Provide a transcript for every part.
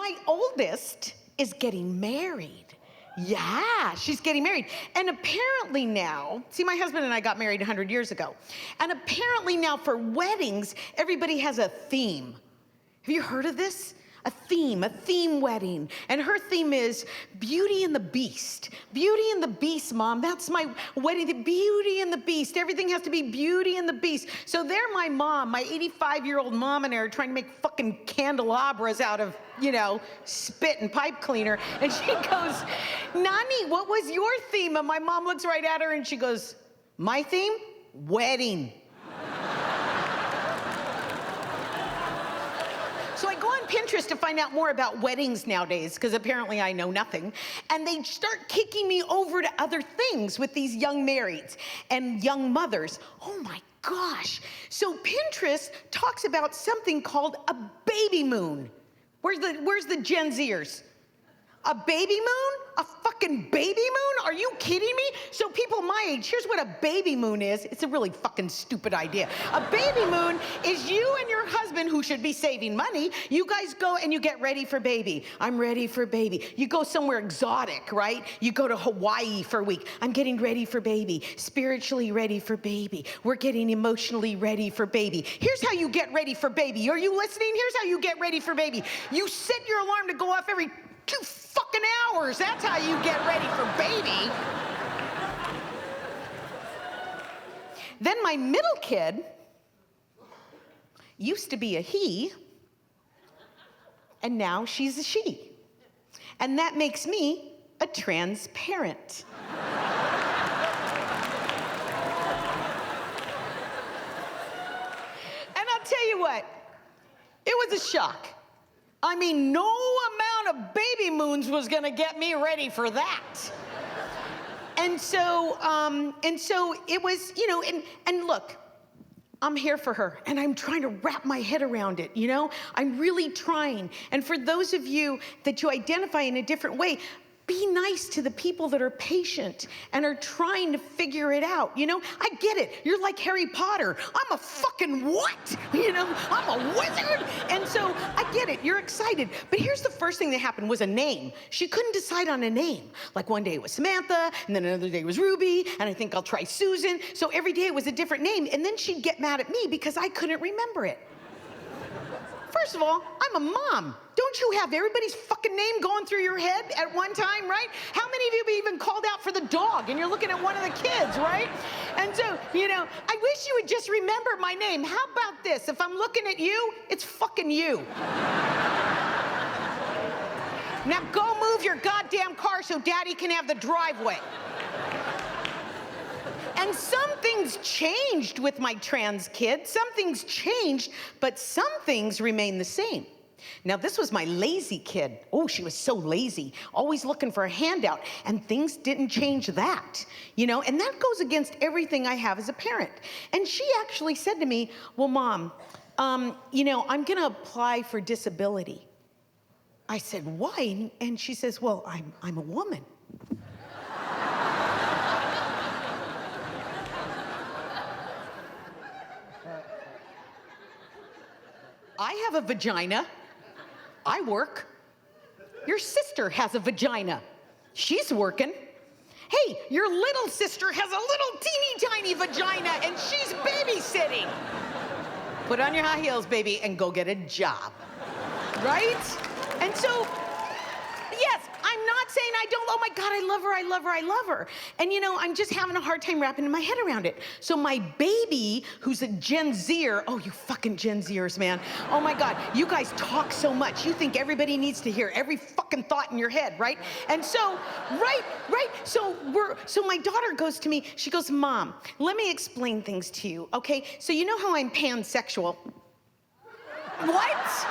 my oldest is getting married. Yeah, she's getting married. And apparently now, see, my husband and I got married 100 years ago. And apparently now for weddings, everybody has a theme. Have you heard of this? A theme wedding. And her theme is Beauty and the Beast. Beauty and the Beast, Mom. That's my wedding. The Beauty and the Beast. Everything has to be Beauty and the Beast. So there my mom, my 85-year-old mom and I are trying to make fucking candelabras out of, you know, spit and pipe cleaner. And she goes, Nani, what was your theme? And my mom looks right at her and she goes, my theme? Wedding. So I go on Pinterest to find out more about weddings nowadays, because apparently I know nothing. And they start kicking me over to other things with these young marrieds and young mothers. Oh my gosh. So Pinterest talks about something called a baby moon. Where's the Gen Zers? A baby moon? A fucking baby moon? Are you kidding me? So people my age, here's what a baby moon is. It's a really fucking stupid idea. A baby moon is you and your husband, who should be saving money, you guys go and you get ready for baby. I'm ready for baby. You go somewhere exotic, right? You go to Hawaii for a week. I'm getting ready for baby. Spiritually ready for baby. We're getting emotionally ready for baby. Here's how you get ready for baby. Are you listening? Here's how you get ready for baby. You set your alarm to go off every 2 fucking hours. That's how you get ready for baby. Then my middle kid used to be a he, and now she's a she. And that makes me a trans parent. And I'll tell you what, it was a shock. I mean, no amount of baby moons was gonna get me ready for that. And so it was, you know, and look, I'm here for her, and I'm trying to wrap my head around it, you know? I'm really trying. And for those of you that you identify in a different way, be nice to the people that are patient and are trying to figure it out, you know? I get it. You're like Harry Potter. I'm a fucking what? You know, I'm a wizard. And so I get it. You're excited. But here's the first thing that happened was a name. She couldn't decide on a name. Like one day it was Samantha, and then another day it was Ruby, and I think I'll try Susan. So every day it was a different name. And then she'd get mad at me because I couldn't remember it. First of all, I'm a mom. Don't you have everybody's fucking name going through your head at one time, right? How many of you have even called out for the dog and you're looking at one of the kids, right? And so, you know, I wish you would just remember my name. How about this? If I'm looking at you, it's fucking you. Now go move your goddamn car so Daddy can have the driveway. And some things changed with my trans kid. Some things changed, but some things remain the same. Now, this was my lazy kid. Oh, she was so lazy, always looking for a handout, and things didn't change that, you know, and that goes against everything I have as a parent. And she actually said to me, well, Mom, you know, I'm gonna apply for disability. I said, why? And she says, well, I'm a woman. I have a vagina. I work. Your sister has a vagina. She's working. Hey, your little sister has a little teeny tiny vagina and she's babysitting. Put on your high heels, baby, and go get a job. Right? And so, yes, I'm not saying I don't, oh my God, I love her, I love her, I love her. And you know, I'm just having a hard time wrapping my head around it. So my baby, who's a Gen Zer, oh, you fucking Gen Zers, man. Oh my God, you guys talk so much. You think everybody needs to hear every fucking thought in your head, right? And so, right. So my daughter goes to me, she goes, Mom, let me explain things to you, okay? So you know how I'm pansexual? What?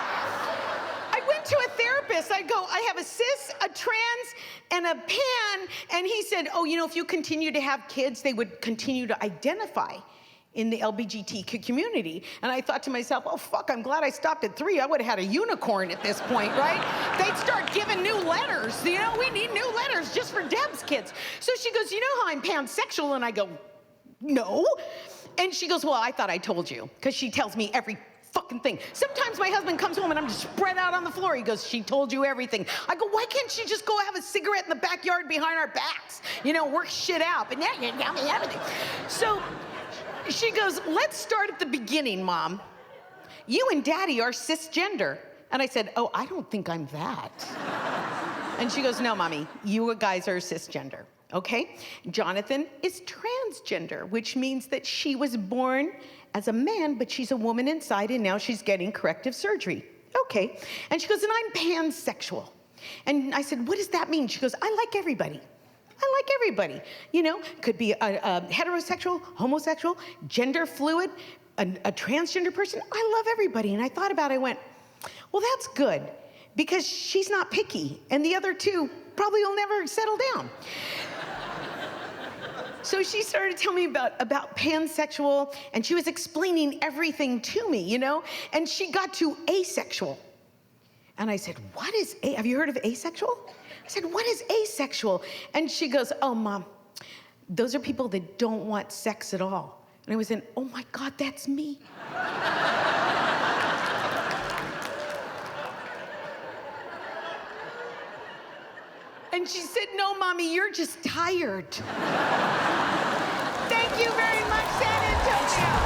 To a therapist, I go, I have a cis, a trans, and a pan, and he said, oh, you know, if you continue to have kids, they would continue to identify in the LGBTQ community. And I thought to myself, oh, fuck, I'm glad I stopped at 3. I would have had a unicorn at this point, right? They'd start giving new letters, you know, we need new letters just for Deb's kids. So she goes, you know how I'm pansexual? And I go, no. And she goes, well, I thought I told you, because she tells me every fucking thing. Sometimes my husband comes home and I'm just spread out on the floor. He goes, she told you everything. I go, why can't she just go have a cigarette in the backyard behind our backs? You know, work shit out. But now you tell me everything. So she goes, let's start at the beginning, Mom. You and Daddy are cisgender. And I said, oh, I don't think I'm that. And she goes, no, Mommy, you guys are cisgender, okay? Jonathan is transgender, which means that she was born as a man, but she's a woman inside, and now she's getting corrective surgery. Okay. And she goes, and I'm pansexual. And I said, what does that mean? She goes, I like everybody. I like everybody. You know, could be a heterosexual, homosexual, gender fluid, a transgender person. I love everybody. And I thought about it, I went, well, that's good, because she's not picky, and the other two probably will never settle down. So she started telling me about pansexual, and she was explaining everything to me, you know? And she got to asexual. And I said, what is have you heard of asexual? I said, what is asexual? And she goes, oh, Mom, those are people that don't want sex at all. And I was in, oh my God, that's me. And she said, no, Mommy, you're just tired. Thank you very much, San Antonio.